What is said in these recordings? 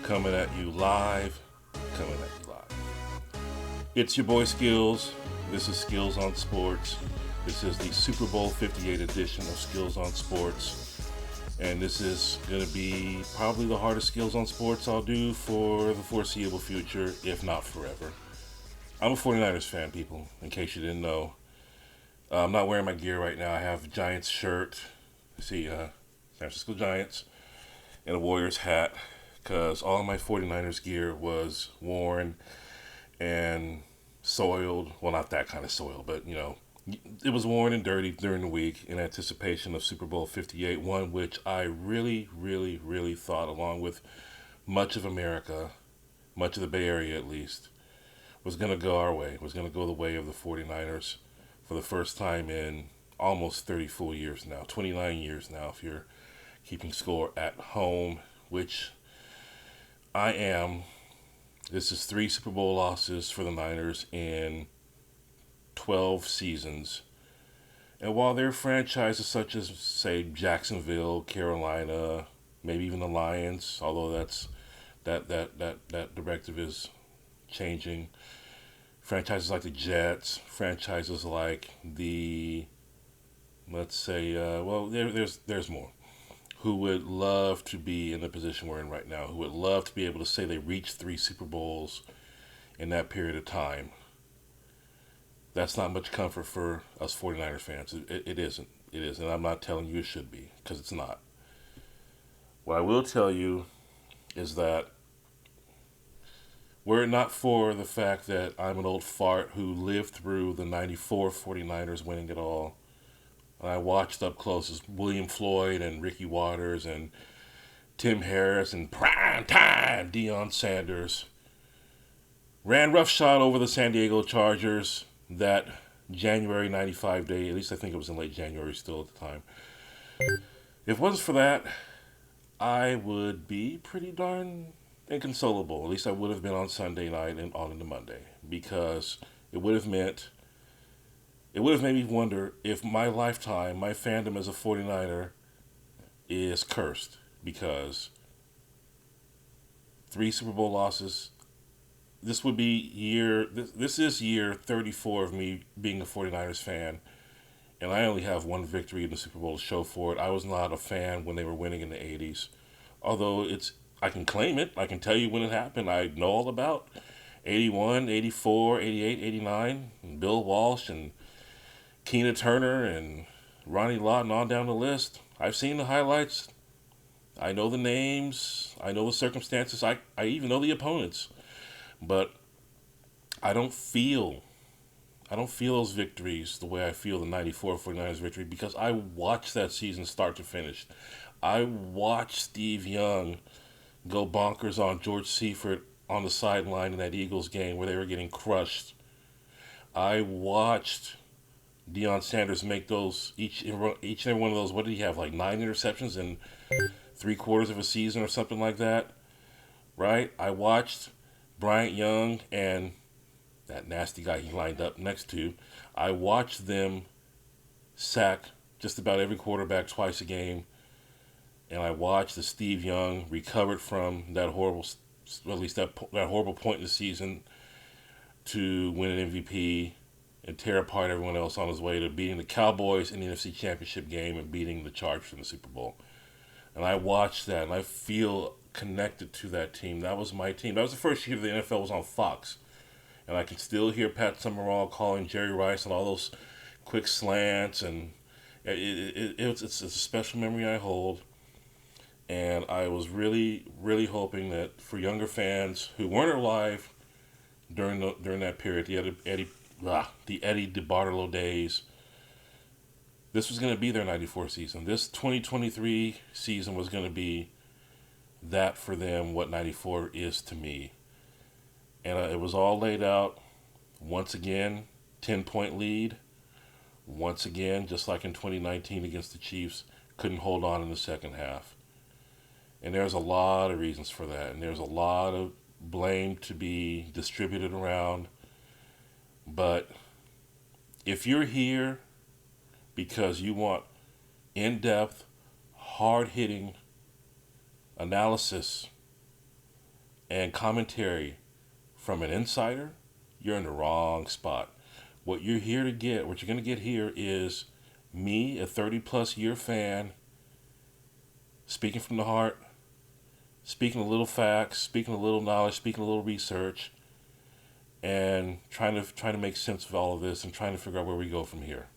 coming at you live. Coming at you live. It's your boy Skillz. This is Skillz on Sports. This is the Super Bowl 58 edition of Skillz on Sports. And this is going to be probably the hardest Skillz on Sports I'll do for the foreseeable future, if not forever. I'm a 49ers fan, people, in case you didn't know. I'm not wearing my gear right now. I have a Giants shirt. See, San Francisco Giants, and a Warriors hat, because all of my 49ers gear was worn and soiled. Well, not that kind of soil, but, it was worn and dirty during the week in anticipation of Super Bowl 58, one which I really, really, really thought, along with much of America, much of the Bay Area at least, was going to go our way, was going to go the way of the 49ers for the first time in almost 30 full years now, 29 years now if you're keeping score at home, which I am. This is 3 Super Bowl losses for the Niners in 12 seasons. And while there are franchises such as, say, Jacksonville, Carolina, maybe even the Lions, although that directive is changing, franchises like the Jets, franchises like the, let's say, there's more, who would love to be in the position we're in right now, who would love to be able to say they reached 3 Super Bowls in that period of time. That's not much comfort for us 49ers fans. It isn't. It isn't. And I'm not telling you it should be, because it's not. What I will tell you is that were it not for the fact that I'm an old fart who lived through the 94 49ers winning it all, and I watched up close as William Floyd and Ricky Watters and Tim Harris and prime time Deion Sanders ran roughshod over the San Diego Chargers that January 95 day. At least I think it was in late January still at the time. If it wasn't for that, I would be pretty darn inconsolable. At least I would have been on Sunday night and on into Monday, because it would have made me wonder if my lifetime, my fandom as a 49er is cursed, because 3 Super Bowl losses. This is year 34 of me being a 49ers fan, and I only have one victory in the Super Bowl to show for it. I was not a fan when they were winning in the 80s, although I can claim it. I can tell you when it happened. I know all about 81, 84, 88, 89, and Bill Walsh and Keena Turner and Ronnie Lott and on down the list. I've seen the highlights. I know the names. I know the circumstances. I even know the opponents. But I don't feel those victories the way I feel the 94 49ers victory, because I watched that season start to finish. I watched Steve Young go bonkers on George Seifert on the sideline in that Eagles game where they were getting crushed. I watched Deion Sanders make those, each and every one of those, what did he have, like 9 interceptions in 3/4 of a season or something like that, right? I watched Bryant Young and that nasty guy he lined up next to. I watched them sack just about every quarterback twice a game, and I watched the Steve Young recovered from that horrible, at least that horrible point in the season, to win an MVP and tear apart everyone else on his way to beating the Cowboys in the NFC Championship game and beating the Chargers in the Super Bowl. And I watched that, and I feel connected to that team. That was my team. That was the first year the NFL was on Fox. And I can still hear Pat Summerall calling Jerry Rice and all those quick slants, and it's a special memory I hold. And I was really, really hoping that for younger fans who weren't alive during that period, the Eddie DeBartolo days, this was going to be their 94 season. This 2023 season was going to be that for them, what 94 is to me. And it was all laid out. Once again, 10-point lead. Once again, just like in 2019 against the Chiefs, couldn't hold on in the second half. And there's a lot of reasons for that. And there's a lot of blame to be distributed around. But if you're here because you want in-depth, hard-hitting analysis and commentary from an insider, you're in the wrong spot. What you're here to get, what you're going to get here is me, a 30 plus year fan, speaking from the heart, speaking a little facts, speaking a little knowledge, speaking a little research, and trying to make sense of all of this and trying to figure out where we go from here.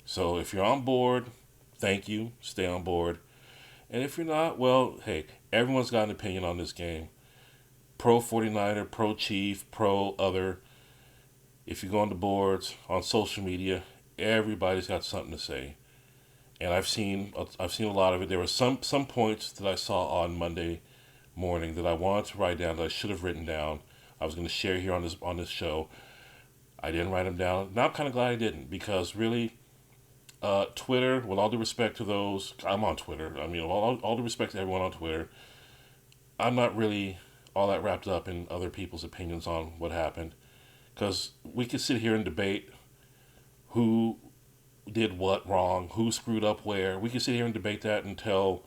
So if you're on board, thank you, stay on board. And if you're not, well, hey, everyone's got an opinion on this game. Pro 49er, pro Chief, pro other. If you go on the boards, on social media, everybody's got something to say. And I've seen a lot of it. There were some points that I saw on Monday morning that I wanted to write down that I should have written down. I was going to share here on this show. I didn't write them down. Now I'm kind of glad I didn't, because really, Twitter, with all due respect to those, I'm on Twitter. I mean, all due respect to everyone on Twitter, I'm not really all that wrapped up in other people's opinions on what happened, because we could sit here and debate who did what wrong, who screwed up where. We could sit here and debate that until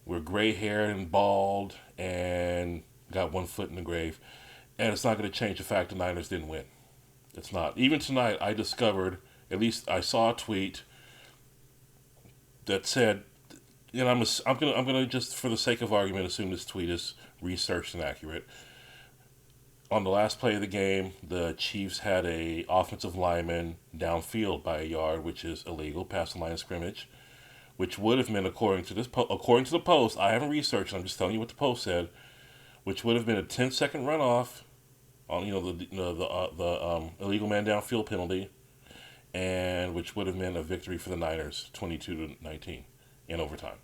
we're gray-haired and bald and got one foot in the grave. And it's not going to change the fact the Niners didn't win. It's not. Even tonight, I discovered, at least I saw a tweet that said, and I'm gonna just, for the sake of argument, assume this tweet is researched and accurate. On the last play of the game, the Chiefs had a offensive lineman downfield by a yard, which is illegal, past the line of scrimmage, which would have been, according to the post, I haven't researched, I'm just telling you what the post said, which would have been a 10-second runoff on the illegal man downfield penalty, and which would have been a victory for the Niners, 22-19 in overtime.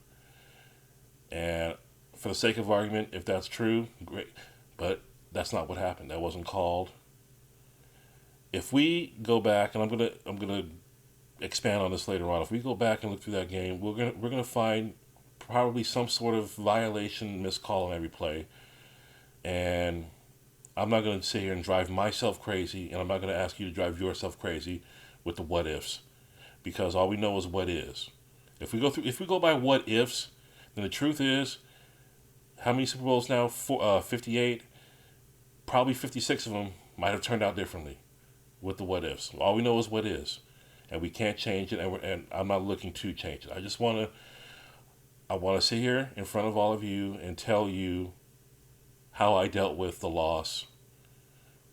And for the sake of argument, if that's true, great, but that's not what happened. That wasn't called. If we go back, and I'm gonna expand on this later on. If we go back and look through that game, we're gonna find probably some sort of violation, missed call on every play. And I'm not going to sit here and drive myself crazy, and I'm not going to ask you to drive yourself crazy with the what ifs, because all we know is what is. If we go by what ifs, then the truth is, how many Super Bowls now? 58. Probably 56 of them might have turned out differently with the what ifs. All we know is what is, and we can't change it. And I'm not looking to change it. I want to sit here in front of all of you and tell you how I dealt with the loss,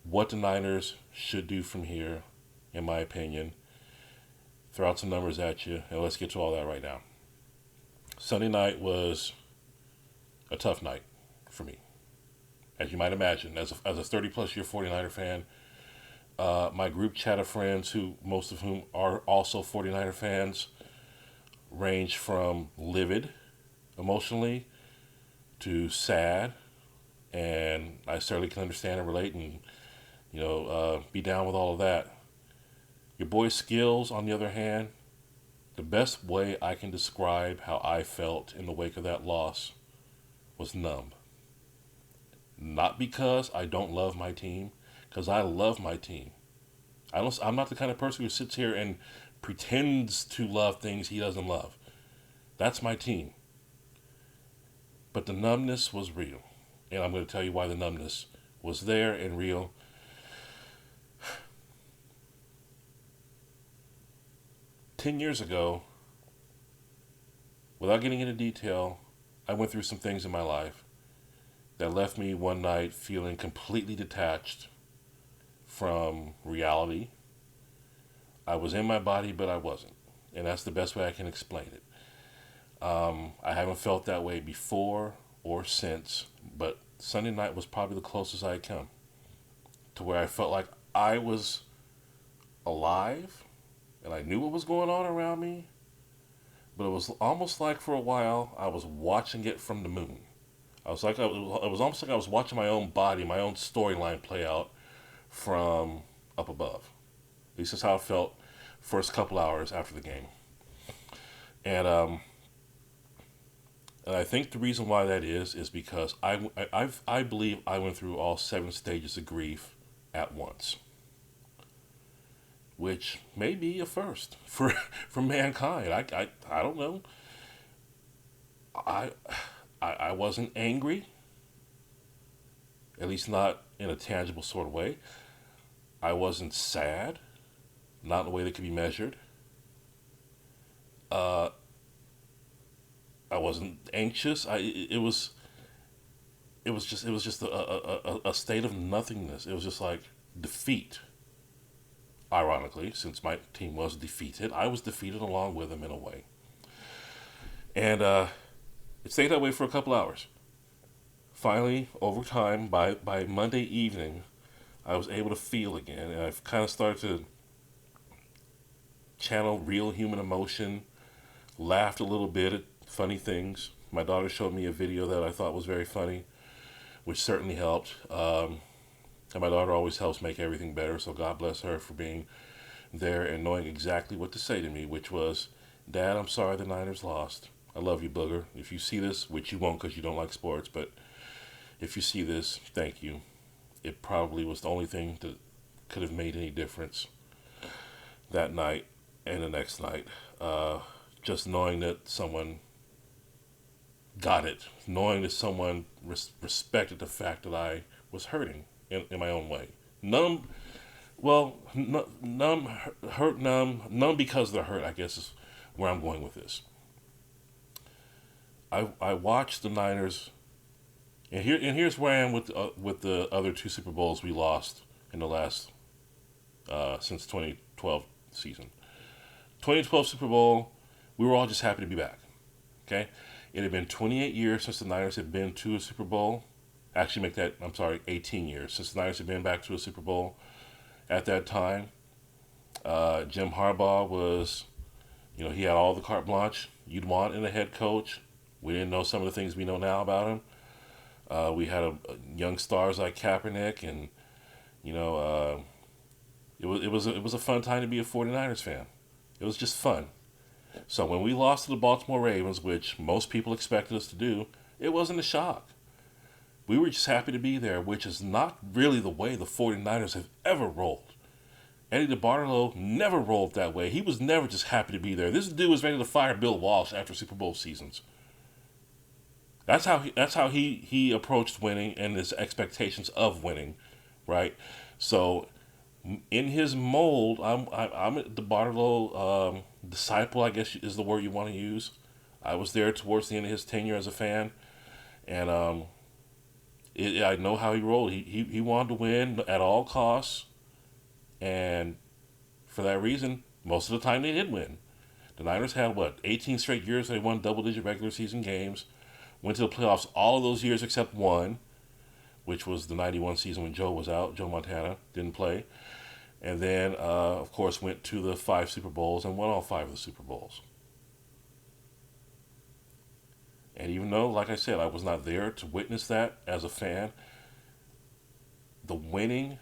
what the Niners should do from here, in my opinion. Throw out some numbers at you, and let's get to all that right now. Sunday night was a tough night for me, as you might imagine. As a 30-plus year 49er fan, my group chat of friends, who most of whom are also 49er fans, range from livid emotionally to sad. And I certainly can understand and relate and, be down with all of that. Your boy Skillz, on the other hand, the best way I can describe how I felt in the wake of that loss was numb. Not because I don't love my team, because I love my team. I'm not the kind of person who sits here and pretends to love things he doesn't love. That's my team. But the numbness was real. And I'm going to tell you why the numbness was there and real. 10 years ago, without getting into detail, I went through some things in my life that left me one night feeling completely detached from reality. I was in my body, but I wasn't. And that's the best way I can explain it. I haven't felt that way before or since, but Sunday night was probably the closest I had come to where I felt like I was alive and I knew what was going on around me, but it was almost like for a while I was watching it from the moon. It was almost like I was watching my own body, my own storyline play out from up above. At least that's how it felt first couple hours after the game. And I think the reason why that is because I believe I went through all 7 stages of grief at once, which may be a first for mankind. I don't know. I wasn't angry. at least not in a tangible sort of way. I wasn't sad, not in a way that could be measured. Uh, I wasn't anxious. It was just a state of nothingness. It was just like defeat. Ironically, since my team was defeated, I was defeated along with them in a way. And it stayed that way for a couple hours. Finally, over time, by Monday evening, I was able to feel again, and I've kind of started to channel real human emotion, laughed a little bit at funny things. My daughter showed me a video that I thought was very funny, which certainly helped. And my daughter always helps make everything better, so God bless her for being there and knowing exactly what to say to me, which was, Dad, I'm sorry the Niners lost. I love you, Booger. If you see this, which you won't because you don't like sports, but if you see this, thank you. It probably was the only thing that could have made any difference that night and the next night. Just knowing that someone got it, knowing that someone respected the fact that I was hurting in my own way. Numb, well, numb, hurt, numb because of the hurt, I guess is where I'm going with this. I watched the Niners, and here's where I am with the other two Super Bowls we lost in the last since 2012 season. 2012 Super Bowl, we were all just happy to be back. Okay, it had been 28 years since the Niners had been to a Super Bowl. Actually, make that, I'm sorry, 18 years since the Niners had been back to a Super Bowl. At that time, Jim Harbaugh was, he had all the carte blanche you'd want in a head coach. We didn't know some of the things we know now about him. We had young stars like Kaepernick, and it was a fun time to be a 49ers fan. It was just fun. So when we lost to the Baltimore Ravens, which most people expected us to do, it wasn't a shock. We were just happy to be there, which is not really the way the 49ers have ever rolled. Eddie DeBartolo never rolled that way. He was never just happy to be there. This dude was ready to fire Bill Walsh after Super Bowl seasons. That's how he approached winning and his expectations of winning, right? So in his mold, I'm the Bartolo disciple, I guess is the word you want to use. I was there towards the end of his tenure as a fan, and I know how he rolled. He wanted to win at all costs, and for that reason, most of the time they did win. The Niners had 18 straight years they won double-digit regular season games. Went to the playoffs all of those years except one, which was the 91 season when Joe was out. Joe Montana didn't play. And then, of course, went to the 5 Super Bowls and won all 5 of the Super Bowls. And even though, like I said, I was not there to witness that as a fan, the winning,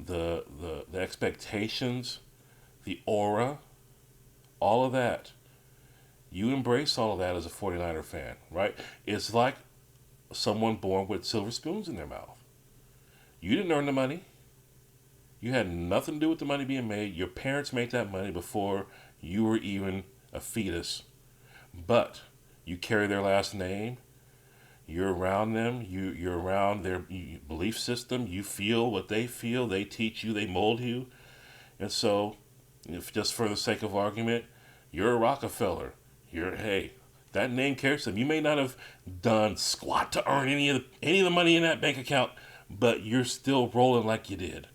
the expectations, the aura, all of that, you embrace all of that as a 49er fan, right? It's like someone born with silver spoons in their mouth. You didn't earn the money. You had nothing to do with the money being made. Your parents made that money before you were even a fetus. But you carry their last name. You're around them. You're around their belief system. You feel what they feel. They teach you. They mold you. And so, if just for the sake of argument, you're a Rockefeller. Hey, that name carries them. You may not have done squat to earn any of the money in that bank account, but you're still rolling like you did.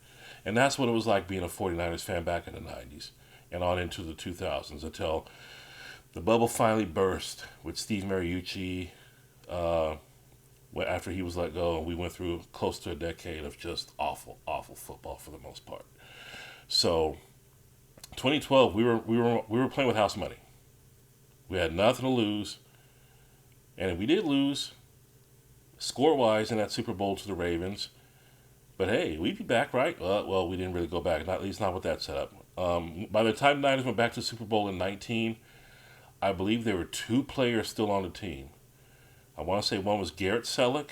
And that's what it was like being a 49ers fan back in the 90s and on into the 2000s until the bubble finally burst with Steve Mariucci after he was let go, and we went through close to a decade of just awful, awful football for the most part. So, 2012, we were playing with house money. We had nothing to lose, and we did lose score-wise in that Super Bowl to the Ravens. But hey, we'd be back, right? Well, we didn't really go back, at least not with that setup. By the time the Niners went back to the Super Bowl in 19, I believe there were 2 players still on the team. I want to say one was Garrett Selleck,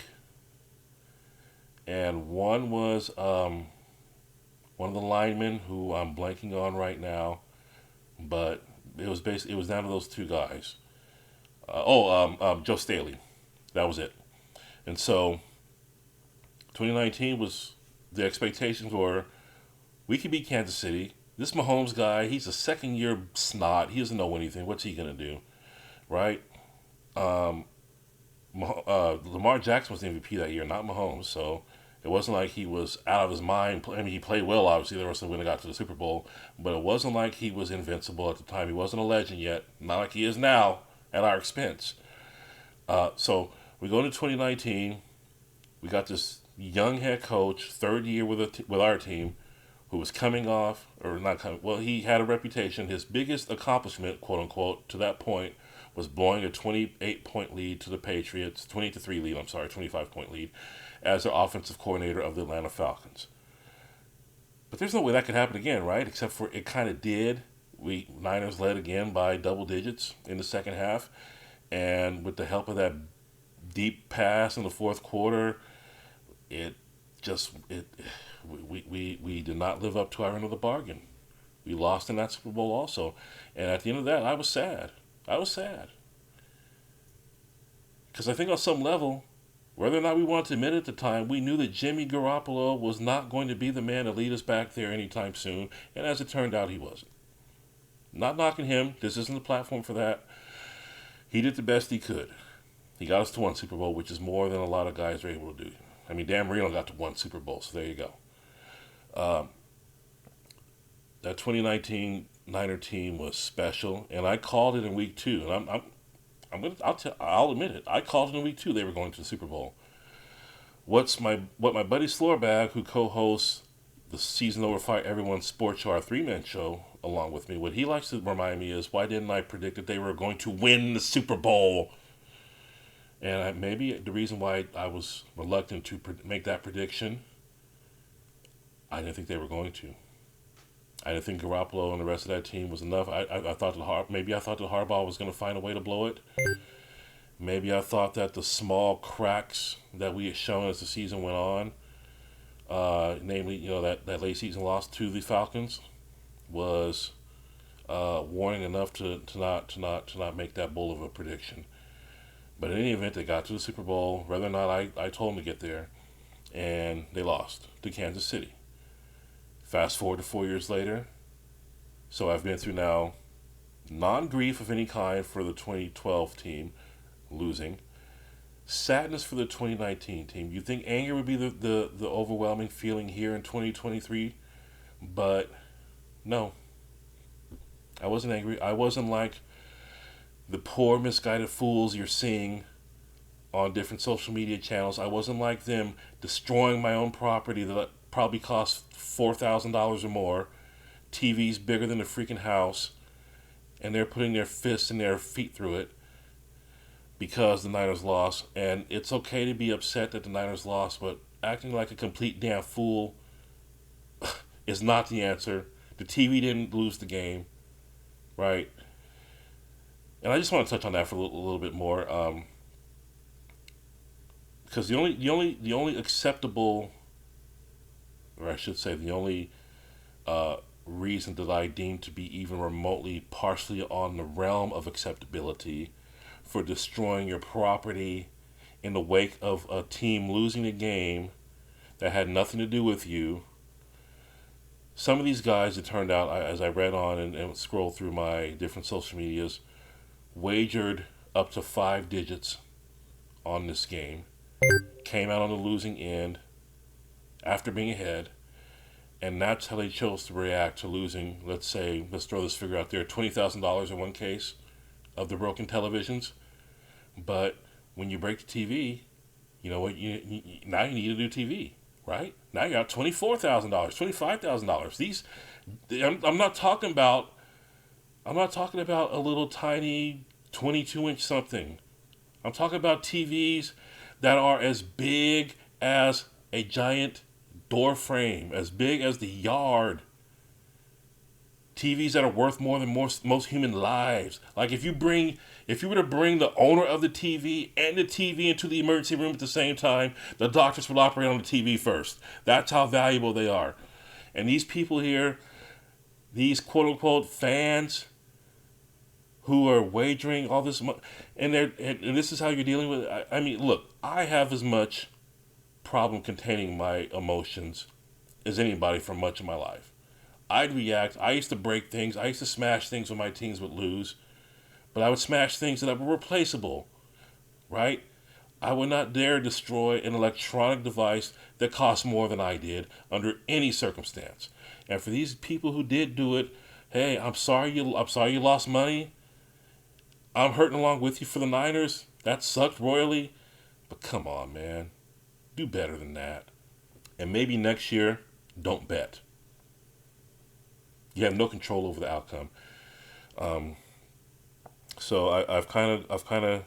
and one was one of the linemen who I'm blanking on right now, but it was down to those 2 guys. Joe Staley, that was it. And so 2019 was, the expectations were, we could beat Kansas City. This Mahomes guy, he's a second year snot. He doesn't know anything. What's he going to do? Right? Um, Lamar Jackson was the MVP that year, not Mahomes. So it wasn't like he was out of his mind. I mean, he played well, obviously. The rest of when they got to the Super Bowl. But it wasn't like he was invincible at the time. He wasn't a legend yet. Not like he is now at our expense. So we go to 2019. We got this young head coach, third year with our team, who was coming off, or not coming, well, he had a reputation. His biggest accomplishment, quote unquote, to that point, was blowing a 28-point lead to the Patriots, 28-3 lead, 25-point lead, as their offensive coordinator of the Atlanta Falcons. But there's no way that could happen again, right? Except for it kind of did. Niners led again by double digits in the second half, and with the help of that deep pass in the fourth quarter, we did not live up to our end of the bargain. We lost in that Super Bowl also. And at the end of that, I was sad. Because I think on some level, whether or not we wanted to admit it at the time, we knew that Jimmy Garoppolo was not going to be the man to lead us back there anytime soon. And as it turned out, he wasn't. Not knocking him. This isn't the platform for that. He did the best he could. He got us to one Super Bowl, which is more than a lot of guys are able to do. I mean, Dan Marino got to one Super Bowl, so there you go. That 2019 Niner team was special, and I called it in week 2. And I'll admit it. I called it in week 2 they were going to the Super Bowl. What my buddy Slorbag, who co-hosts the Season Over Fight Everyone Sports Show, our 3-man show, along with me, what he likes to remind me is, why didn't I predict that they were going to win the Super Bowl? And maybe the reason why I was reluctant to make that prediction, I didn't think they were going to. I didn't think Garoppolo and the rest of that team was enough. I thought that Harbaugh was going to find a way to blow it. Maybe I thought that the small cracks that we had shown as the season went on, namely, that late season loss to the Falcons, was warning enough to not make that bold of a prediction. But in any event, they got to the Super Bowl, whether or not I told them to get there, and they lost to Kansas City. Fast forward to 4 years later. So I've been through now non-grief of any kind for the 2012 team losing, sadness for the 2019 team. You think anger would be the overwhelming feeling here in 2023, but no. I wasn't angry. I wasn't like the poor misguided fools you're seeing on different social media channels. I wasn't like them destroying my own property that probably cost $4,000 or more, TVs bigger than the freaking house, and they're putting their fists and their feet through it because the Niners lost. And it's okay to be upset that the Niners lost, but acting like a complete damn fool is not the answer. The TV didn't lose the game, right? And I just want to touch on that for a little bit more, because the only acceptable, or I should say, the only reason that I deem to be even remotely partially on the realm of acceptability for destroying your property in the wake of a team losing a game that had nothing to do with you. Some of these guys, it turned out, as I read on and scrolled through my different social medias, wagered up to 5 digits on this game, came out on the losing end after being ahead, and that's how they chose to react to losing. Let's throw this figure out there, $20,000 in one case of the broken televisions. But when you break the TV, you know what? Now you need a new TV, right? Now you got $24,000, $25,000. I'm not talking about a little tiny 22-inch something. I'm talking about TVs that are as big as a giant door frame, as big as the yard. TVs that are worth more than most human lives. Like if you were to bring the owner of the TV and the TV into the emergency room at the same time, the doctors will operate on the TV first. That's how valuable they are. And these people here, these quote-unquote fans who are wagering all this money, and this is how you're dealing with it. I mean, look, I have as much problem containing my emotions as anybody for much of my life. I'd react. I used to break things. I used to smash things when my teams would lose. But I would smash things that were replaceable, right? I would not dare destroy an electronic device that cost more than I did under any circumstance. And for these people who did do it, hey, I'm sorry you lost money. I'm hurting along with you for the Niners. That sucked royally. But come on, man. Do better than that. And maybe next year, don't bet. You have no control over the outcome. So I've kind of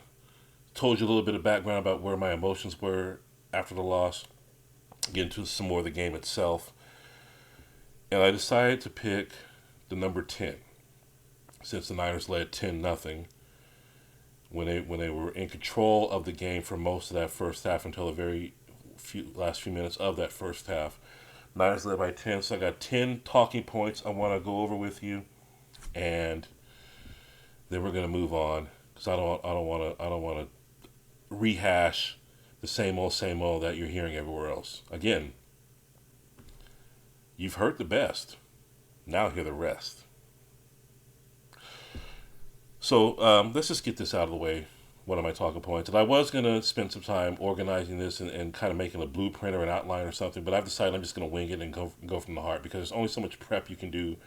told you a little bit of background about where my emotions were after the loss. Get into some more of the game itself, and I decided to pick the number 10, since the Niners led 10-0 when they were in control of the game for most of that first half until the last few minutes of that first half. Niners led by 10, so I got 10 talking points I want to go over with you, and then we're gonna move on because I don't want to rehash the same old that you're hearing everywhere else. Again, you've heard the best. Now hear the rest. So let's just get this out of the way. One of my talking points, and I was gonna spend some time organizing this and kind of making a blueprint or an outline or something, but I've decided I'm just gonna wing it and go from the heart because there's only so much prep you can do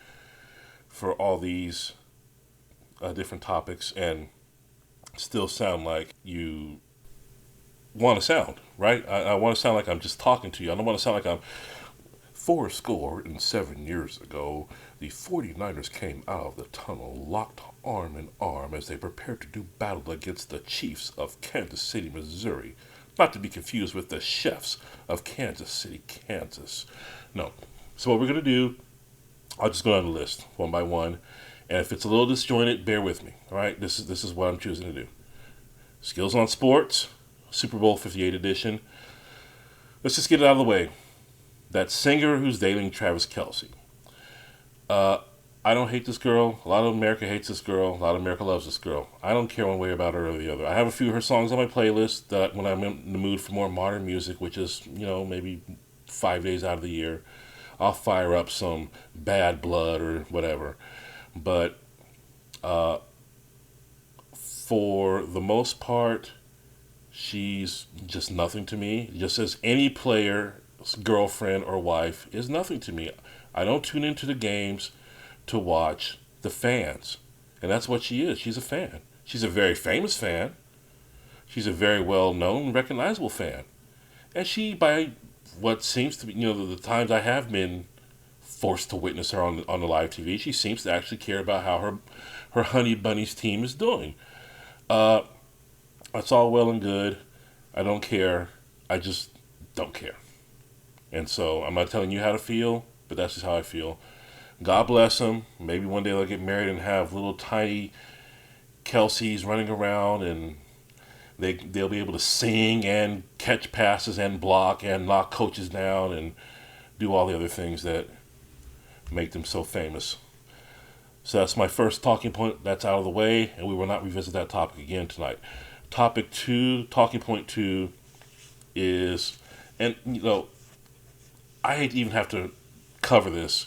for all these different topics and still sound like you want to sound, right? I want to sound like I'm just talking to you. I don't want to sound like I'm 7 years ago. The 49ers came out of the tunnel, locked arm in arm as they prepared to do battle against the Chiefs of Kansas City, Missouri. Not to be confused with the Chefs of Kansas City, Kansas. No. So what we're going to do, I'll just go down the list one by one. And if it's a little disjointed, bear with me. All right, this is what I'm choosing to do. Skillz on Sportz, Super Bowl 58 edition. Let's just get it out of the way. That singer who's dating Travis Kelce. I don't hate this girl. A lot of America hates this girl. A lot of America loves this girl. I don't care one way about her or the other. I have a few of her songs on my playlist that when I'm in the mood for more modern music, which is, maybe 5 days out of the year, I'll fire up some Bad Blood or whatever. But for the most part, she's just nothing to me. Just as any player's girlfriend or wife is nothing to me. I don't tune into the games to watch the fans. And that's what she is. She's a fan. She's a very famous fan. She's a very well-known, recognizable fan. And she, by what seems to be, the times I have been forced to witness her on the live TV, she seems to actually care about how her Honey Bunnies team is doing. That's all well and good. I don't care. I just don't care. And so I'm not telling you how to feel, but that's just how I feel. God bless them. Maybe one day they'll get married and have little tiny Kelce's running around, and they'll be able to sing and catch passes and block and knock coaches down and do all the other things that make them so famous. So that's my first talking point. That's out of the way, and we will not revisit that topic again tonight. Talking point 2 is, and I hate to even have to cover this,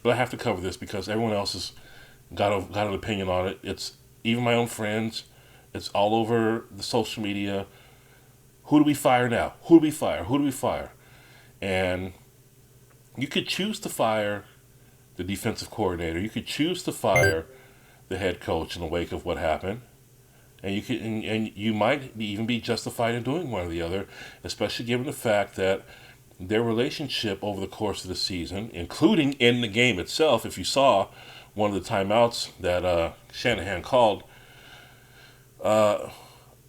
but I have to cover this because everyone else has got an opinion on it. It's even my own friends. It's all over the social media. Who do we fire now? Who do we fire? Who do we fire? And you could choose to fire the defensive coordinator. You could choose to fire the head coach in the wake of what happened. And you might even be justified in doing one or the other, especially given the fact that their relationship over the course of the season, including in the game itself, if you saw one of the timeouts that Shanahan called, I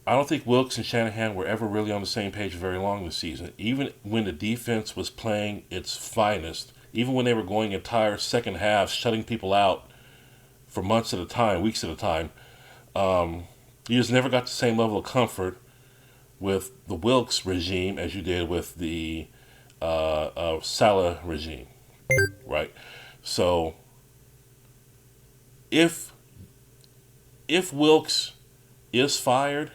don't think Wilks and Shanahan were ever really on the same page very long this season. Even when the defense was playing its finest, even when they were going entire second halves, shutting people out for months at a time, weeks at a time, you just never got the same level of comfort with the Wilks regime as you did with the Salah regime, right? So if Wilks is fired,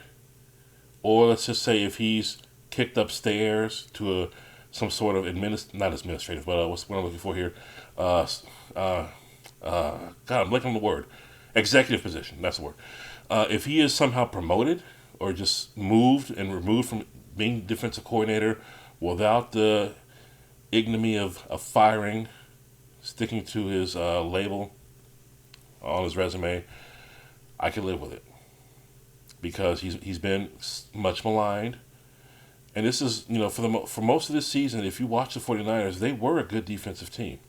or let's just say if he's kicked upstairs to some sort of not administrative, but what's what I'm looking for here? Uh, uh, God, I'm blanking on the word. Executive position. That's the word. If he is somehow promoted or just moved and removed from being defensive coordinator without the ignominy of firing, sticking to his label on his resume, I could live with it because he's been much maligned. And this is, for most of this season, if you watch the 49ers, they were a good defensive team.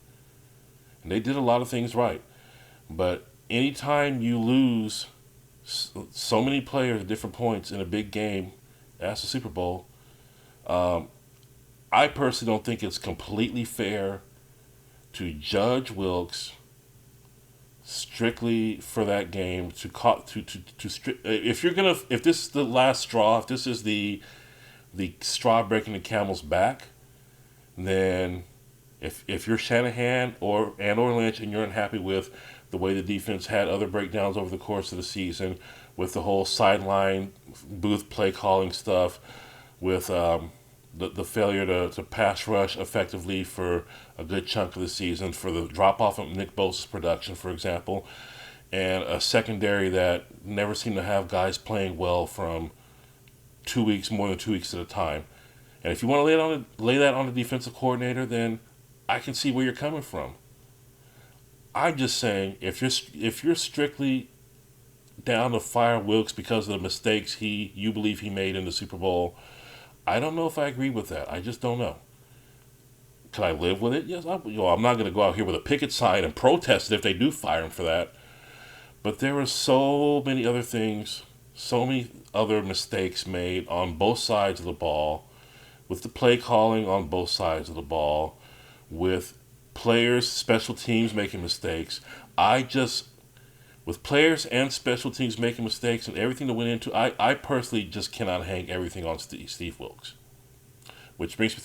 And they did a lot of things right. But anytime you lose so many players at different points in a big game, as the Super Bowl, I personally don't think it's completely fair to judge Wilkes strictly for that game if this is the last straw, if this is the straw breaking the camel's back, then if you're Shanahan or Lynch and you're unhappy with the way the defense had other breakdowns over the course of the season, with the whole sideline booth play calling stuff, with the failure to pass rush effectively for a good chunk of the season, for the drop off of Nick Bosa's production, for example, and a secondary that never seemed to have guys playing well from more than 2 weeks at a time. And if you want to lay that on the defensive coordinator, then I can see where you're coming from. I'm just saying, if you're strictly down to fire Wilkes because of the mistakes you believe he made in the Super Bowl, I don't know if I agree with that. I just don't know. Can I live with it? Yes. I'm not going to go out here with a picket sign and protest it if they do fire him for that. But there were so many other things, so many other mistakes made on both sides of the ball, with the play calling on both sides of the ball, with players, special teams making mistakes. With players and special teams making mistakes and everything that went into, I personally just cannot hang everything on Steve Wilkes. Which brings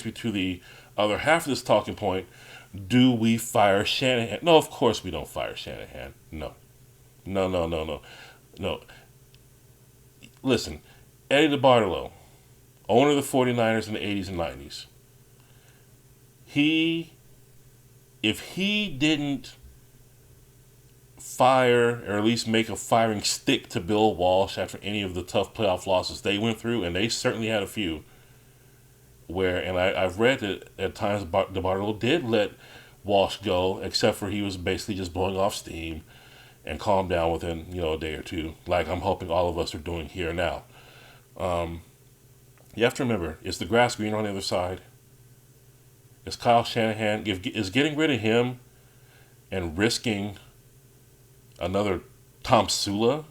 me to the other half of this talking point. Do we fire Shanahan? No, of course we don't fire Shanahan. No. Listen, Eddie DeBartolo, owner of the 49ers in the 80s and 90s. If he didn't fire, or at least make a firing stick to Bill Walsh after any of the tough playoff losses they went through, and they certainly had a few, and I've read that at times DeBartolo did let Walsh go, except for he was basically just blowing off steam and calmed down within a day or two, like I'm hoping all of us are doing here now. You have to remember, is the grass greener on the other side? Is Kyle Shanahan, is getting rid of him and risking another Tom Sula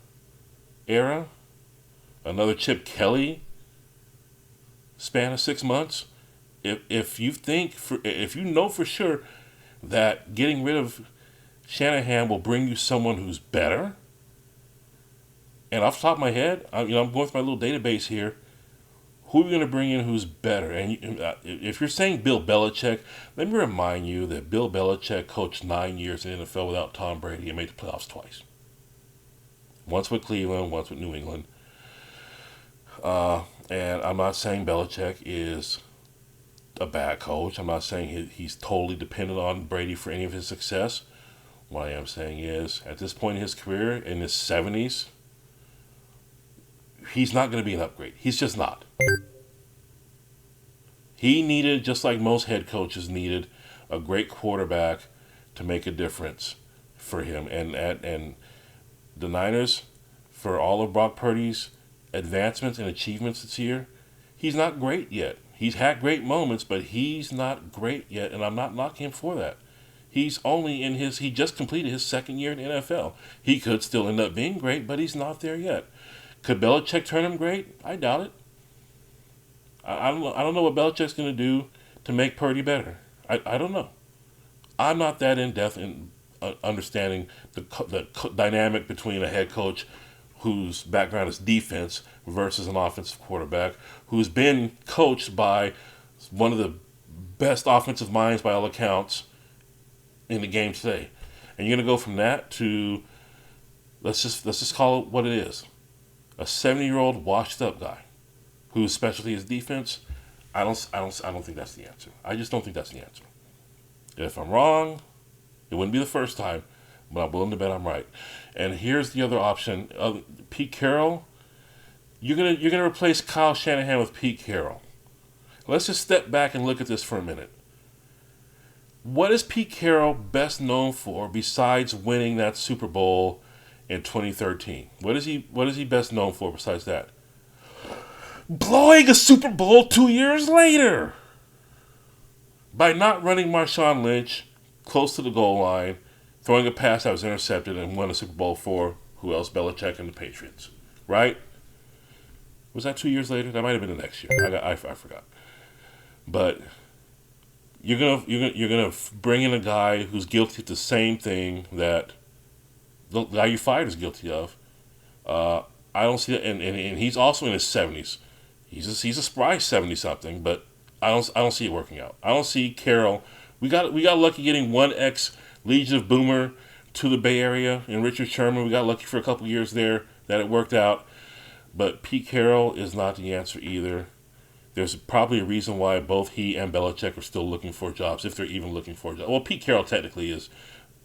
era, another Chip Kelly span of 6 months? If you know for sure that getting rid of Shanahan will bring you someone who's better, and off the top of my head, I'm going through my little database here. Who are we going to bring in who's better? And if you're saying Bill Belichick, let me remind you that Bill Belichick coached 9 years in the NFL without Tom Brady and made the playoffs twice. Once with Cleveland, once with New England. And I'm not saying Belichick is a bad coach. I'm not saying he's totally dependent on Brady for any of his success. What I am saying is, at this point in his career, in his 70s, he's not going to be an upgrade. He's just not. He needed, just like most head coaches needed, a great quarterback to make a difference for him. And the Niners, for all of Brock Purdy's advancements and achievements this year, he's not great yet. He's had great moments, but he's not great yet, and I'm not knocking him for that. He's only he just completed his second year in the NFL. He could still end up being great, but he's not there yet. Could Belichick turn him great? I doubt it. I don't know what Belichick's going to do to make Purdy better. I don't know. I'm not that in-depth in understanding the dynamic between a head coach whose background is defense versus an offensive quarterback who's been coached by one of the best offensive minds by all accounts in the game today. And you're going to go from that to, let's just call it what it is. A 70-year-old washed up guy whose specialty is defense, I don't think that's the answer. I just don't think that's the answer. If I'm wrong, it wouldn't be the first time, but I'm willing to bet I'm right. And here's the other option: Pete Carroll. You're gonna replace Kyle Shanahan with Pete Carroll. Let's just step back and look at this for a minute. What is Pete Carroll best known for besides winning that Super Bowl in 2013? What is he best known for besides that? Blowing a Super Bowl 2 years later by not running Marshawn Lynch close to the goal line, throwing a pass that was intercepted, and won a Super Bowl for who else? Belichick and the Patriots, right? Was that 2 years later? That might have been the next year. I forgot. But you're gonna bring in a guy who's guilty of the same thing that the guy you fired is guilty of. I don't see that, and he's also in his 70s. He's a spry 70 something, but I don't see it working out. I don't see Carroll. We got lucky getting one ex Legion of Boomer to the Bay Area and Richard Sherman. We got lucky for a couple years there that it worked out. But Pete Carroll is not the answer either. There's probably a reason why both he and Belichick are still looking for jobs, if they're even looking for a job. Well, Pete Carroll technically is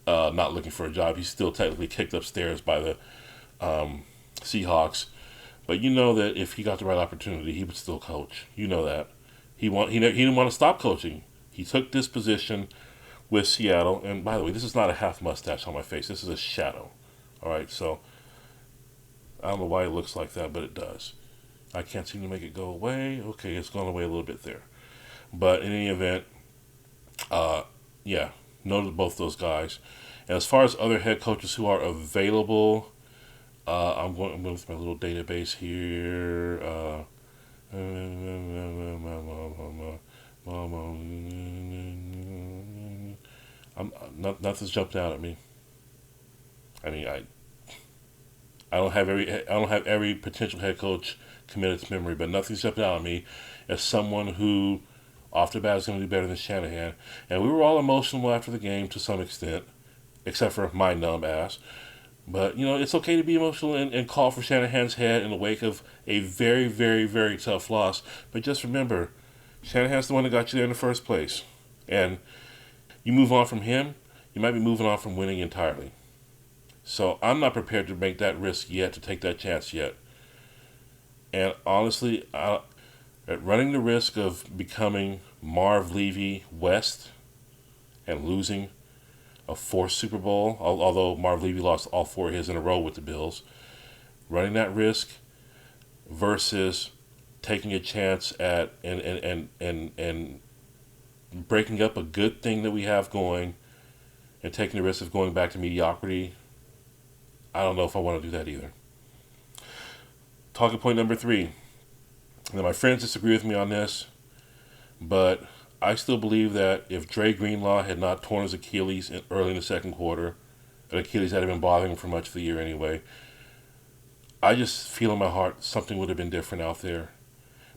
not looking for a job. He's still technically kicked upstairs by the Seahawks. But you know that if he got the right opportunity, he would still coach. You know that. He didn't want to stop coaching. He took this position with Seattle. And by the way, this is not a half mustache on my face. This is a shadow. All right, so I don't know why it looks like that, but it does. I can't seem to make it go away. Okay, it's gone away a little bit there. But in any event, yeah, noted both those guys. And as far as other head coaches who are available, I'm going with my little database here. Nothing's jumped out at me. I mean, I don't have every potential head coach committed to memory, but nothing's jumped out at me as someone who off the bat is going to do better than Shanahan. And we were all emotional after the game to some extent, except for my numb ass. But, it's okay to be emotional and call for Shanahan's head in the wake of a very, very, very tough loss. But just remember, Shanahan's the one that got you there in the first place. And you move on from him, you might be moving on from winning entirely. So I'm not prepared to make that risk yet, to take that chance yet. And honestly, at running the risk of becoming Marv Levy West and losing a fourth Super Bowl, although Marv Levy lost all four of his in a row with the Bills, running that risk versus taking a chance at and breaking up a good thing that we have going and taking the risk of going back to mediocrity, I don't know if I want to do that either. Talking point number 3. Now, my friends disagree with me on this, but I still believe that if Dre Greenlaw had not torn his Achilles early in the second quarter, an Achilles that had been bothering him for much of the year anyway, I just feel in my heart something would have been different out there.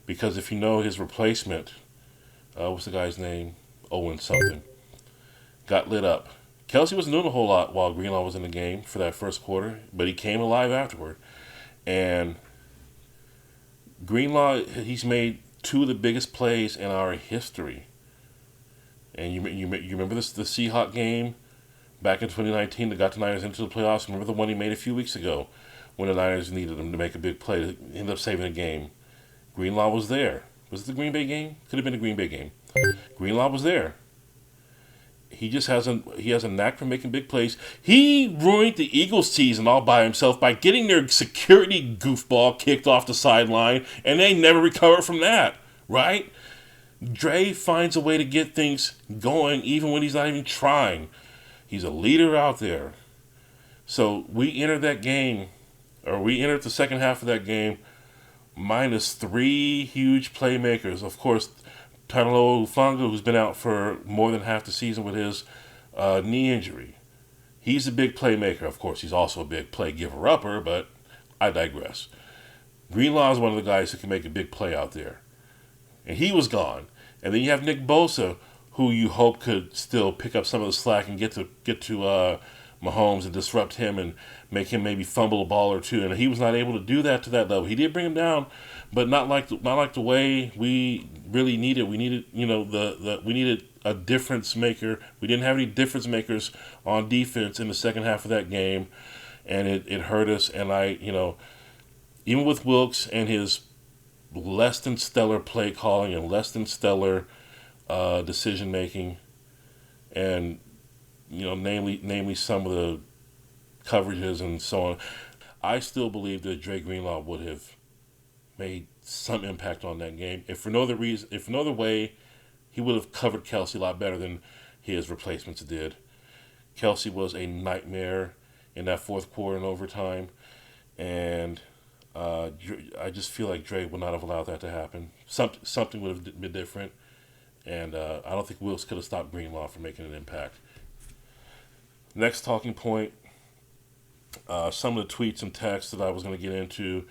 Because if you know his replacement, what's the guy's name? Owen something, got lit up. Kelsey wasn't doing a whole lot while Greenlaw was in the game for that first quarter, but he came alive afterward. And Greenlaw, he's made 2 of the biggest plays in our history. And you remember this, the Seahawks game back in 2019 that got the Niners into the playoffs? Remember the one he made a few weeks ago when the Niners needed him to make a big play to end up saving the game? Greenlaw was there. Was it the Green Bay game? Could have been the Green Bay game. Greenlaw was there. He has a knack for making big plays. He ruined the Eagles season all by himself by getting their security goofball kicked off the sideline, and they never recovered from that, right? Dre finds a way to get things going even when he's not even trying. He's a leader out there. So we entered the second half of that game minus 3 huge playmakers. Of course, Tanalo Ufanga, who's been out for more than half the season with his knee injury. He's a big playmaker. Of course, he's also a big play giver-upper, but I digress. Greenlaw is one of the guys who can make a big play out there. And he was gone. And then you have Nick Bosa, who you hope could still pick up some of the slack and get to Mahomes and disrupt him and make him maybe fumble a ball or two. And he was not able to do that to that level. He did bring him down, but not like the way we really needed. We needed, we needed a difference maker. We didn't have any difference makers on defense in the second half of that game, and it hurt us. And even with Wilkes and his less than stellar play calling and less than stellar decision making, and namely some of the coverages and so on, I still believe that Dre Greenlaw would have made some impact on that game. If for no other way, he would have covered Kelsey a lot better than his replacements did. Kelsey was a nightmare in that fourth quarter and overtime, and I just feel like Dre would not have allowed that to happen. Something would have been different, and I don't think Wilkes could have stopped Greenlaw from making an impact. Next talking point, some of the tweets and texts that I was going to get into,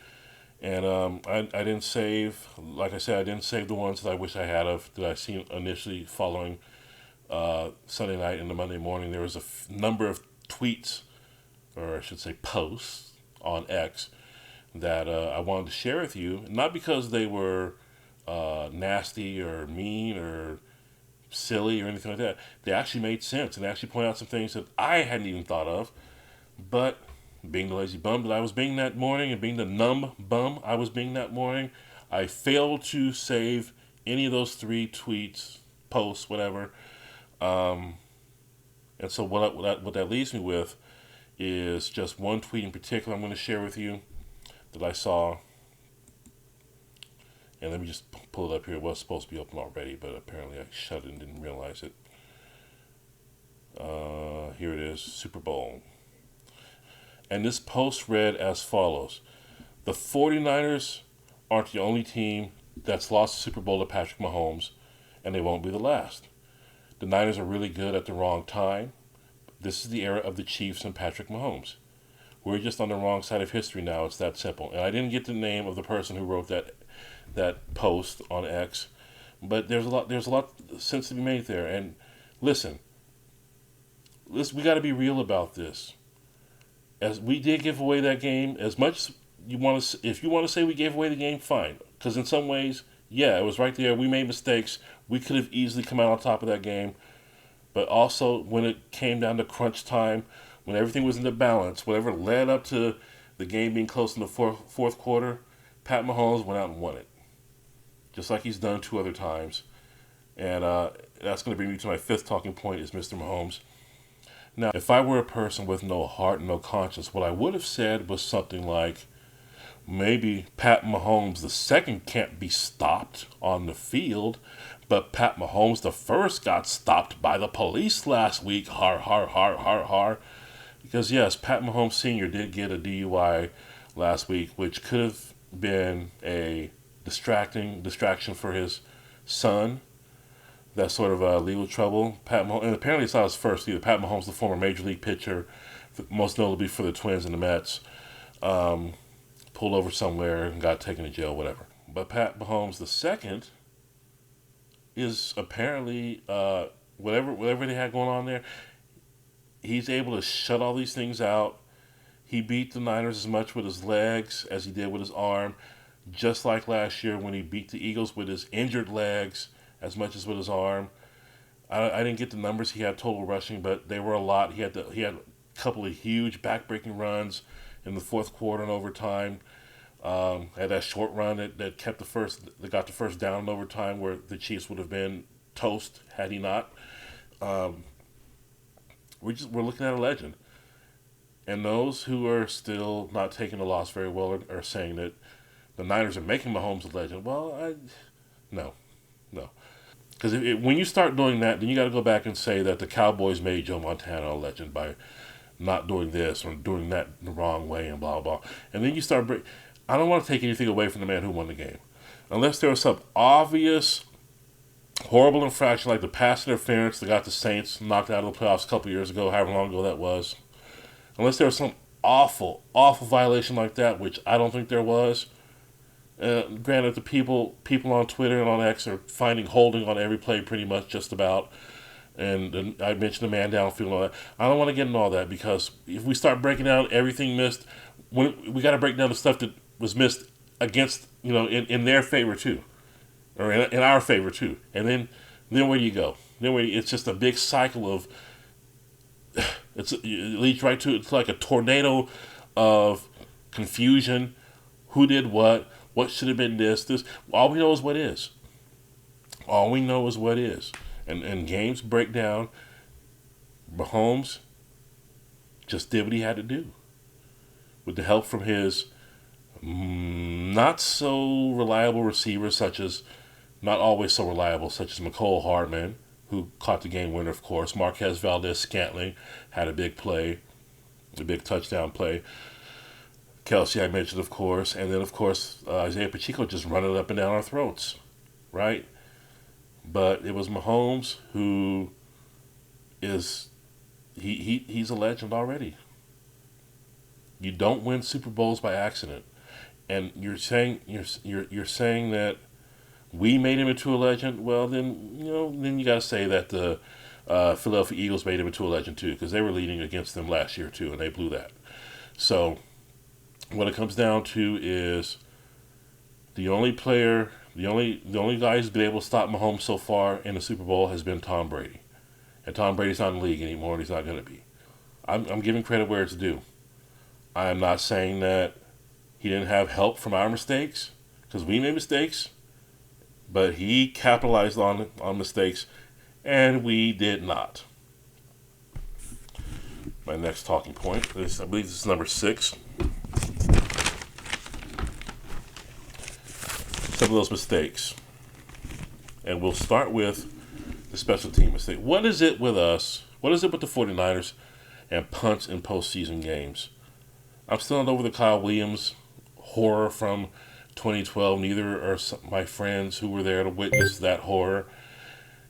and I didn't save, like I said, I didn't save the ones that I wish I had that I seen initially following Sunday night and the Monday morning. There was a number of tweets, or I should say posts, on X that I wanted to share with you, not because they were nasty or mean or silly or anything like that. They actually made sense, and they actually pointed out some things that I hadn't even thought of. But being the lazy bum that I was being that morning, and being the numb bum I was being that morning, I failed to save any of those 3 tweets, posts, whatever. And so what that leaves me with is just one tweet in particular I'm going to share with you that I saw. And let me just pull it up here. It was supposed to be open already, but apparently I shut it and didn't realize it. Here it is, Super Bowl. And this post read as follows: the 49ers aren't the only team that's lost the Super Bowl to Patrick Mahomes, and they won't be the last. The Niners are really good at the wrong time. This is the era of the Chiefs and Patrick Mahomes. We're just on the wrong side of history now. It's that simple. And I didn't get the name of the person who wrote that post on X, but there's a lot of sense to be made there. And listen, we got to be real about this. As we did give away that game, as much as if you want to say we gave away the game, fine. Because in some ways, yeah, it was right there. We made mistakes. We could have easily come out on top of that game. But also, when it came down to crunch time, when everything was in the balance, whatever led up to the game being close in the fourth quarter, Pat Mahomes went out and won it, just like he's done 2 other times. And that's going to bring me to my 5th talking point, is Mr. Mahomes. Now, if I were a person with no heart and no conscience, what I would have said was something like, maybe Pat Mahomes the second can't be stopped on the field, but Pat Mahomes the first got stopped by the police last week. Har, har, har, har, har. Because yes, Pat Mahomes Sr. did get a DUI last week, which could have been a distraction for his son. That sort of legal trouble. Pat Mahomes, and apparently it's not his first either. Pat Mahomes, the former Major League pitcher, most notably for the Twins and the Mets, pulled over somewhere and got taken to jail, whatever. But Pat Mahomes the second is apparently whatever they had going on there, he's able to shut all these things out. He beat the Niners as much with his legs as he did with his arm, just like last year when he beat the Eagles with his injured legs as much as with his arm. I didn't get the numbers he had total rushing, but they were a lot. He had a couple of huge back-breaking runs in the fourth quarter and overtime. Had that short run that got the first down in overtime, where the Chiefs would have been toast had he not. We're looking at a legend. And those who are still not taking the loss very well are saying that the Niners are making Mahomes a legend. Well, no. Because when you start doing that, then you got to go back and say that the Cowboys made Joe Montana a legend by not doing this or doing that the wrong way and blah, blah. And then you start I don't want to take anything away from the man who won the game. Unless there was some obvious, horrible infraction like the pass interference that got the Saints knocked out of the playoffs a couple years ago, however long ago that was. Unless there was some awful, awful violation like that, which I don't think there was. Granted, the people on Twitter and on X are finding holding on every play pretty much just about. And I mentioned the man downfield and all that. I don't want to get into all that because if we start breaking down everything missed, we got to break down the stuff that was missed against, in their favor too, or in our favor too. And then where do you go? It's just a big cycle of it leads right to, it's like a tornado of confusion. Who did what? What should have been this? All we know is what is. All we know is what is. And games break down. Mahomes just did what he had to do with the help from his not so reliable receivers, not always so reliable, such as McCole Hardman, who caught the game winner, of course. Marquez Valdez-Scantling had a big play, a big touchdown play. Kelsey, I mentioned, of course. And then, of course, Isaiah Pacheco just running up and down our throats, right? But it was Mahomes who is he's a legend already. You don't win Super Bowls by accident, and you're saying that we made him into a legend. Well, then you got to say that the Philadelphia Eagles made him into a legend too, because they were leading against them last year too, and they blew that. So what it comes down to is the only guy who's been able to stop Mahomes so far in the Super Bowl has been Tom Brady. And Tom Brady's not in the league anymore, and he's not going to be. I'm giving credit where it's due. I am not saying that he didn't have help from our mistakes, because we made mistakes, but he capitalized on mistakes, and we did not. My next talking point is, I believe this is number 6. Some of those mistakes. And we'll start with the special team mistake. What is it with us? What is it with the 49ers and punts in postseason games? I'm still not over the Kyle Williams horror from 2012. Neither are my friends who were there to witness that horror.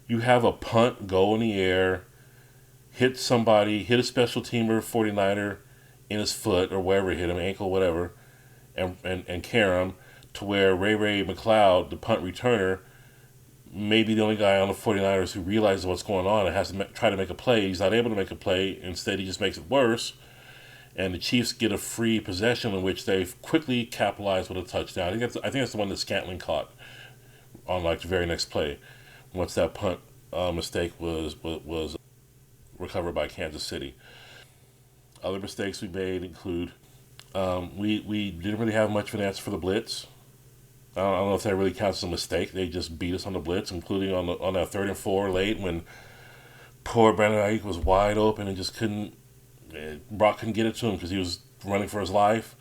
You have a punt go in the air, hit somebody, hit a special teamer, 49er, in his foot or wherever it hit him, ankle, whatever, and carry him to where Ray McLeod, the punt returner, may be the only guy on the 49ers who realizes what's going on and has to try to make a play. He's not able to make a play. Instead, he just makes it worse. And the Chiefs get a free possession in which they quickly capitalize with a touchdown. I think that's the one that Scantling caught on the very next play. Once that punt mistake was recovered by Kansas City. Other mistakes we made include we didn't really have much of an answer for the blitz. I don't know if that really counts as a mistake. They just beat us on the blitz, including on that 3rd and 4 late when poor Brandon Ayuk was wide open and just couldn't. Brock couldn't get it to him because he was running for his life.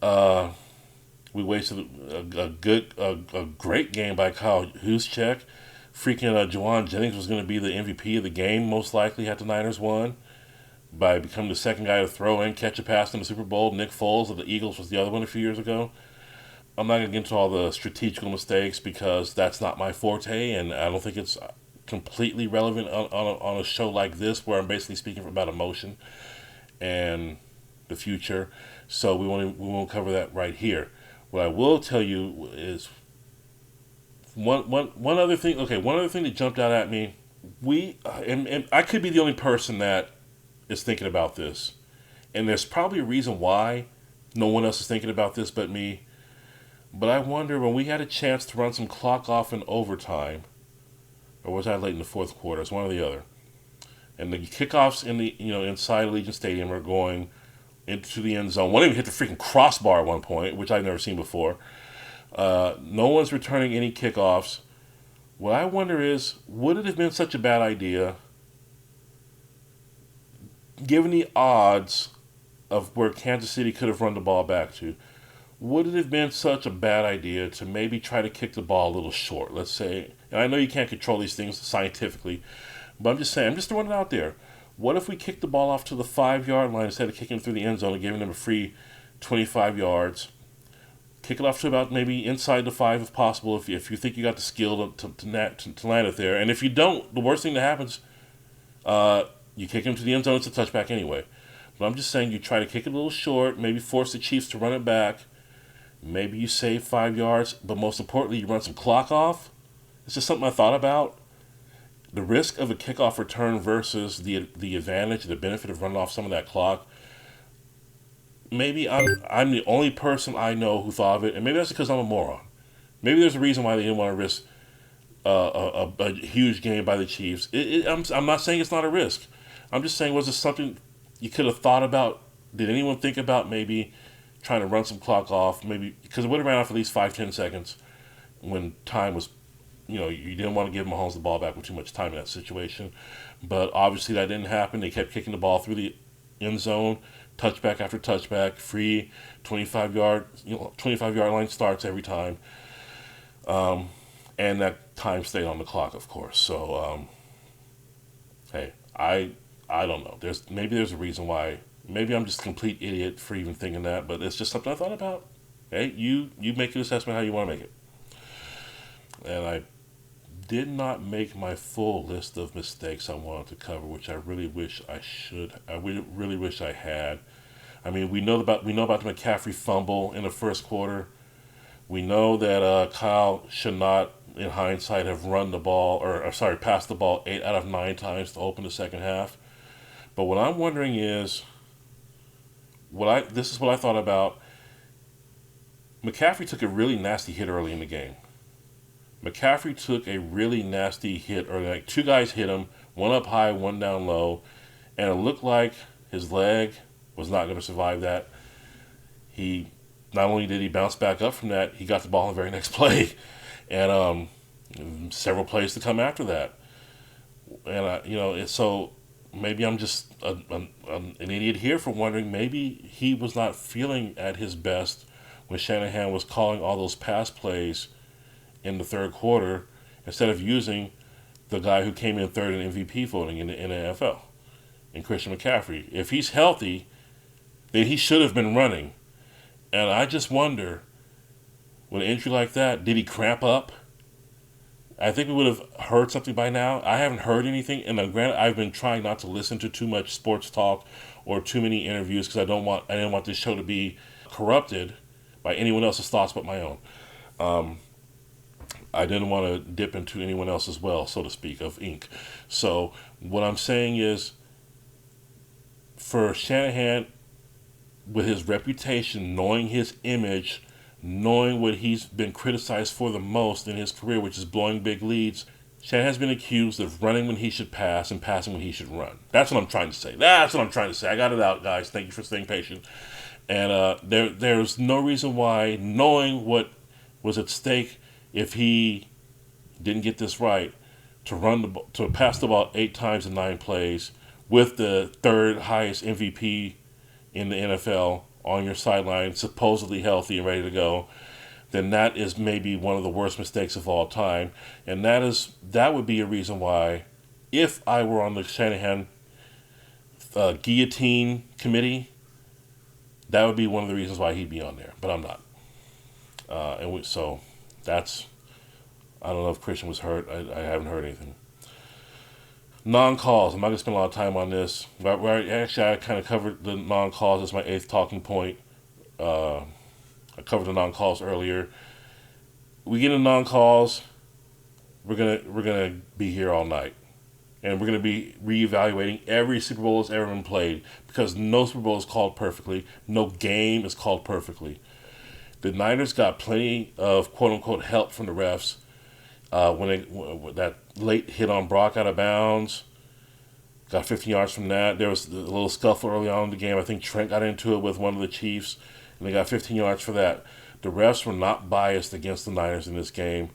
We wasted a great game by Kyle Juszczyk. Freaking Juwan Jennings was going to be the MVP of the game, most likely, had the Niners won, by becoming the second guy to throw and catch a pass in the Super Bowl. Nick Foles of the Eagles was the other one a few years ago. I'm not going to get into all the strategical mistakes because that's not my forte, and I don't think it's completely relevant on a show like this where I'm basically speaking about emotion and the future. So we won't cover that right here. What I will tell you is one other thing. Okay, one other thing that jumped out at me. And I could be the only person that is thinking about this, and there's probably a reason why no one else is thinking about this but me. But I wonder, when we had a chance to run some clock off in overtime, or was that late in the 4th quarter? It's one or the other. And the kickoffs inside Allegiant Stadium are going into the end zone. One even hit the freaking crossbar at one point, which I've never seen before. No one's returning any kickoffs. What I wonder is, would it have been such a bad idea, given the odds of where Kansas City could have run the ball back to, would it have been such a bad idea to maybe try to kick the ball a little short? Let's say, and I know you can't control these things scientifically, but I'm just saying, I'm just throwing it out there. What if we kicked the ball off to the 5-yard line instead of kicking it through the end zone and giving them a free 25 yards? Kick it off to about maybe inside the 5 if possible, if you think you got the skill to land it there. And if you don't, the worst thing that happens, you kick him to the end zone, it's a touchback anyway. But I'm just saying, you try to kick it a little short, maybe force the Chiefs to run it back. Maybe you save 5 yards, but most importantly, you run some clock off. It's just something I thought about. the risk of a kickoff return versus the advantage, the benefit of running off some of that clock. Maybe I'm the only person I know who thought of it, and maybe that's because I'm a moron. Maybe there's a reason why they didn't want to risk a huge game by the Chiefs. I'm not saying it's not a risk. I'm just saying, was it something you could have thought about? Did anyone think about maybe trying to run some clock off? Maybe because it would have ran off at least 5-10 seconds when time was, you didn't want to give Mahomes the ball back with too much time in that situation. But obviously that didn't happen. They kept kicking the ball through the end zone, touchback after touchback, free 25-yard line starts every time. And that time stayed on the clock, of course. So, hey, I don't know. There's a reason why. Maybe I'm just a complete idiot for even thinking that, but it's just something I thought about. Hey, you make an assessment how you want to make it. And I did not make my full list of mistakes I wanted to cover, which I really wish I should. I really wish I had. I mean, we know about the McCaffrey fumble in the first quarter. We know that Kyle should not, in hindsight, have run the ball, passed the ball 8 out of 9 times to open the second half. But what I'm wondering is, this is what I thought about. McCaffrey took a really nasty hit early in the game. McCaffrey took a really nasty hit early. Like 2 guys hit him, one up high, one down low, and it looked like his leg was not going to survive that. He not only did he bounce back up from that, he got the ball in the very next play, and several plays to come after that. And so maybe I'm just an idiot here for wondering maybe he was not feeling at his best when Shanahan was calling all those pass plays in the third quarter instead of using the guy who came in third in MVP voting in the NFL, in Christian McCaffrey. If he's healthy, then he should have been running. And I just wonder, with an injury like that, did he cramp up? I think we would have heard something by now. I haven't heard anything, and granted, I've been trying not to listen to too much sports talk or too many interviews because I didn't want this show to be corrupted by anyone else's thoughts but my own. I didn't want to dip into anyone else's well, so to speak, of ink. So what I'm saying is, for Shanahan, with his reputation, knowing his image, knowing what he's been criticized for the most in his career, which is blowing big leads, Shanahan's been accused of running when he should pass and passing when he should run. That's what I'm trying to say. I got it out, guys. Thank you for staying patient. And there's no reason why, knowing what was at stake if he didn't get this right, to pass the ball 8 times in 9 plays with the third highest MVP in the NFL on your sideline, supposedly healthy and ready to go, then that is maybe one of the worst mistakes of all time. And that would be a reason why, if I were on the Shanahan guillotine committee, that would be one of the reasons why he'd be on there. But I'm not. So that's, I don't know if Christian was hurt. I haven't heard anything. Non-calls. I'm not going to spend a lot of time on this. Actually, I kind of covered the non-calls as my 8th talking point. I covered the non-calls earlier. We get into non-calls, we're gonna be here all night. And we're going to be reevaluating every Super Bowl that's ever been played, because no Super Bowl is called perfectly. No game is called perfectly. The Niners got plenty of quote-unquote help from the refs when that late hit on Brock out of bounds. Got 15 yards from that. There was a little scuffle early on in the game. I think Trent got into it with one of the Chiefs, and they got 15 yards for that. The refs were not biased against the Niners in this game.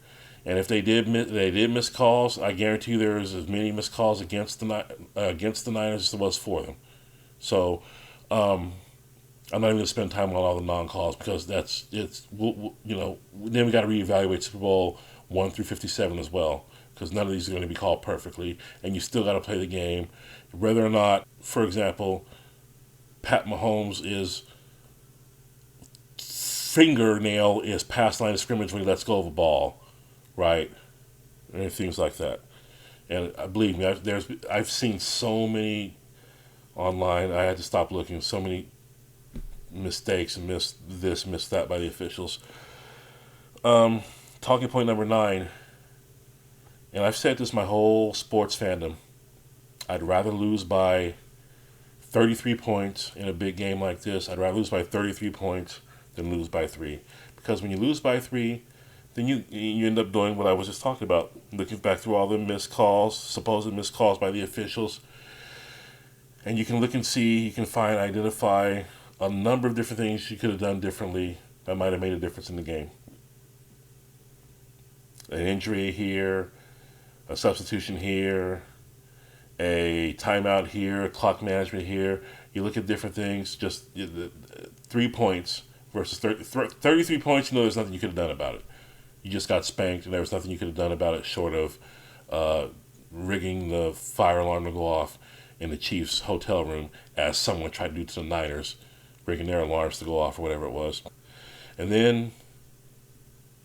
And if they did miss calls, I guarantee you there was as many missed calls against the Niners as there was for them. So I'm not even going to spend time on all the non-calls, because then we got to reevaluate Super Bowl 1 through 57 as well, because none of these are going to be called perfectly, and you still got to play the game. Whether or not, for example, Pat Mahomes is fingernail is past line of scrimmage when he lets go of a ball, right? And things like that. And believe me, I've seen so many online. I had to stop looking. So many mistakes and missed that by the officials. Talking point number 9. And I've said this my whole sports fandom. I'd rather lose by 33 points in a big game like this. I'd rather lose by 33 points than lose by 3. Because when you lose by 3, then you end up doing what I was just talking about. Looking back through all the missed calls, supposed missed calls by the officials. And you can look and see, you can identify a number of different things you could have done differently that might have made a difference in the game. An injury here, a substitution here, a timeout here, clock management here. You look at different things, just 3 points versus 33 points, there's nothing you could have done about it. You just got spanked, and there was nothing you could have done about it short of rigging the fire alarm to go off in the Chiefs' hotel room, as someone tried to do to the Niners, rigging their alarms to go off or whatever it was. And then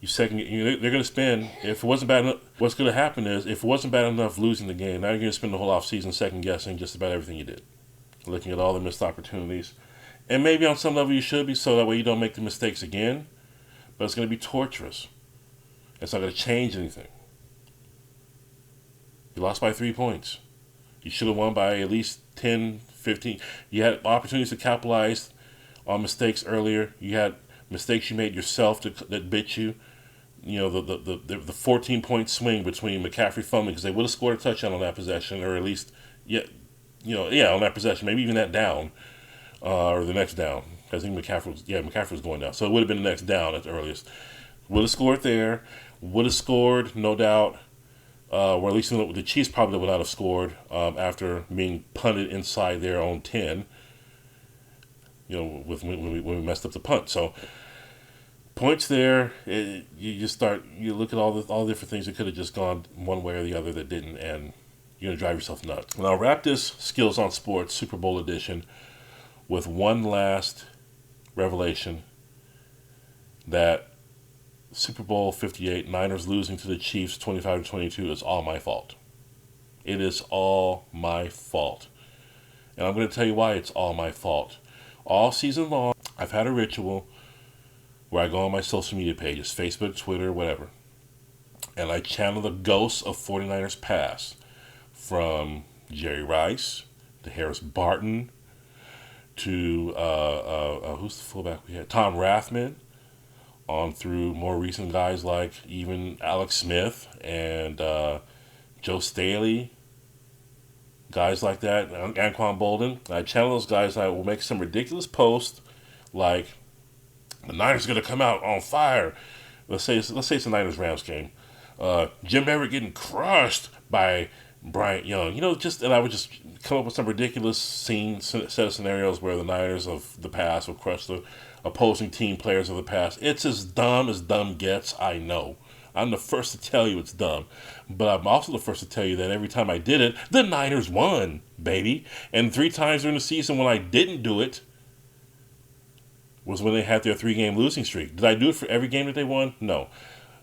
they're going to spend, if it wasn't bad enough, what's going to happen is, if it wasn't bad enough losing the game, now you're going to spend the whole offseason second-guessing just about everything you did. Looking at all the missed opportunities. And maybe on some level you should be, so that way you don't make the mistakes again. But it's going to be torturous. It's not going to change anything. You lost by 3 points. You should have won by at least 10, 15. You had opportunities to capitalize on mistakes earlier. You had mistakes you made yourself that bit you. The 14-point swing between McCaffrey fumbling, because they would have scored a touchdown on that possession, or at least, on that possession, maybe even that down, or the next down. I think McCaffrey was going down. So it would have been the next down at the earliest. Would have scored there. Would have scored, no doubt. Or at least the Chiefs probably would not have scored after being punted inside their own 10. When we messed up the punt. So points there. You look at all the different things that could have just gone one way or the other that didn't, and you're gonna drive yourself nuts. And I'll wrap this Skillz on Sports Super Bowl edition with one last revelation that Super Bowl 58, Niners losing to the Chiefs 25-22 is all my fault. It is all my fault. And I'm going to tell you why it's all my fault. All season long, I've had a ritual where I go on my social media pages, Facebook, Twitter, whatever, and I channel the ghosts of 49ers past, from Jerry Rice to Harris Barton to, who's the fullback we had? Tom Rathman, on through more recent guys like even Alex Smith and Joe Staley, guys like that, Anquan Bolden. I channel those guys. I will make some ridiculous post like, the Niners are going to come out on fire. Let's say it's the Niners-Rams game. Jim Everett getting crushed by Bryant Young. And I would just come up with some ridiculous set of scenarios where the Niners of the past will crush the opposing team players of the past. It's as dumb gets, I know. I'm the first to tell you it's dumb. But I'm also the first to tell you that every time I did it, the Niners won, baby. And 3 times during the season when I didn't do it was when they had their 3-game losing streak. Did I do it for every game that they won? No.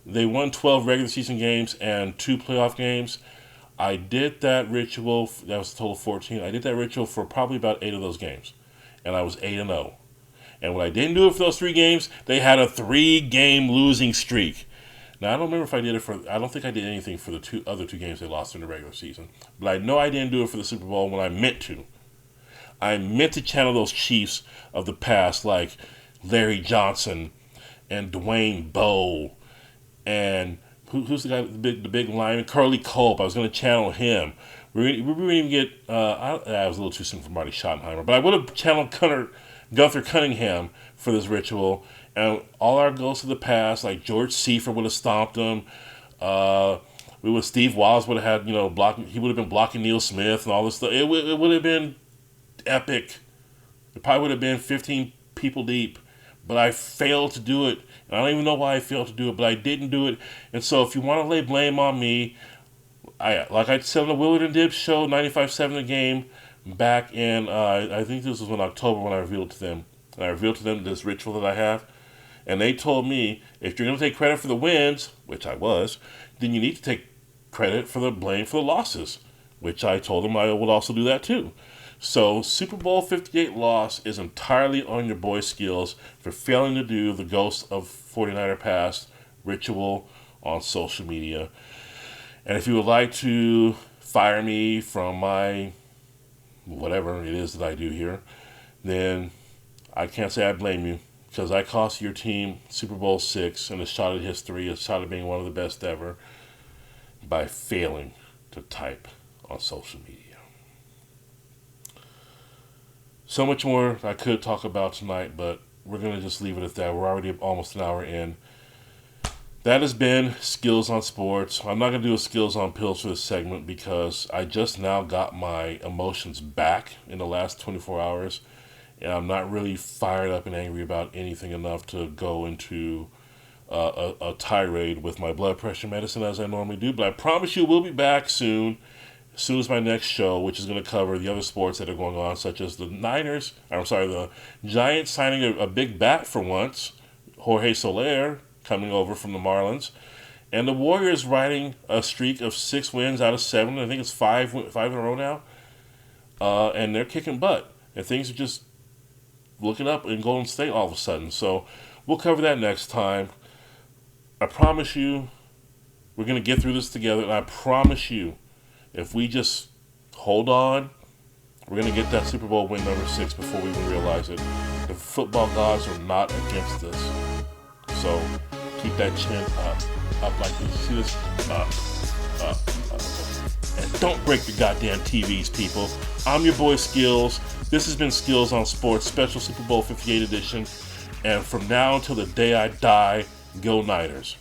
They won 12 regular season games and 2 playoff games. I did that ritual, that was a total of 14. I did that ritual for probably about 8 of those games. And I was 8-0. And when I didn't do it for those 3 games, they had a 3-game losing streak. Now, I don't remember if I did it I don't think I did anything for the other two games they lost in the regular season. But I know I didn't do it for the Super Bowl when I meant to. I meant to channel those Chiefs of the past like Larry Johnson and Dwayne Bowe and who's the guy, the big lineman, Curly Culp. I was going to channel him. We wouldn't even get, I was a little too soon for Marty Schottenheimer, but I would have channeled Gunther Cunningham for this ritual, and all our ghosts of the past, like George Seifert would have stomped him. Steve Wallace would have had, blocking. He would have been blocking Neil Smith and all this stuff. It would have been epic. It probably would have been 15 people deep, but I failed to do it. And I don't even know why I failed to do it, but I didn't do it. And so if you want to lay blame on me, like I said on the Willard and Dibbs show, 95-7 the game, back in, I think this was in October when I revealed it to them. And I revealed to them this ritual that I have. And they told me, if you're going to take credit for the wins, which I was, then you need to take credit for the blame for the losses, which I told them I would also do that too. So Super Bowl 58 loss is entirely on your boy Skillz for failing to do the Ghost of 49er Past ritual on social media. And if you would like to fire me from my whatever it is that I do here, then I can't say I blame you, because I cost your team Super Bowl VI and a shot at history, a shot at being one of the best ever, by failing to type on social media. So much more I could talk about tonight, but we're going to just leave it at that. We're already almost an hour in. That has been Skillz on Sports. I'm not going to do a Skillz on Pills for this segment because I just now got my emotions back in the last 24 hours. And I'm not really fired up and angry about anything enough to go into a tirade with my blood pressure medicine as I normally do. But I promise you we'll be back soon. As soon as my next show, which is going to cover the other sports that are going on, such as the Giants signing a big bat for once, Jorge Soler coming over from the Marlins, and the Warriors riding a streak of 6 wins out of 7. I think it's five in a row now, and they're kicking butt, and things are just looking up in Golden State all of a sudden. So we'll cover that next time. I promise you, we're going to get through this together, and I promise you, if we just hold on, we're going to get that Super Bowl win number 6 before we even realize it. The football gods are not against us. So keep that chin up like this. See this? Up. And don't break your goddamn TVs, people. I'm your boy Skillz. This has been Skillz on Sports, special Super Bowl 58 edition. And from now until the day I die, go Niners.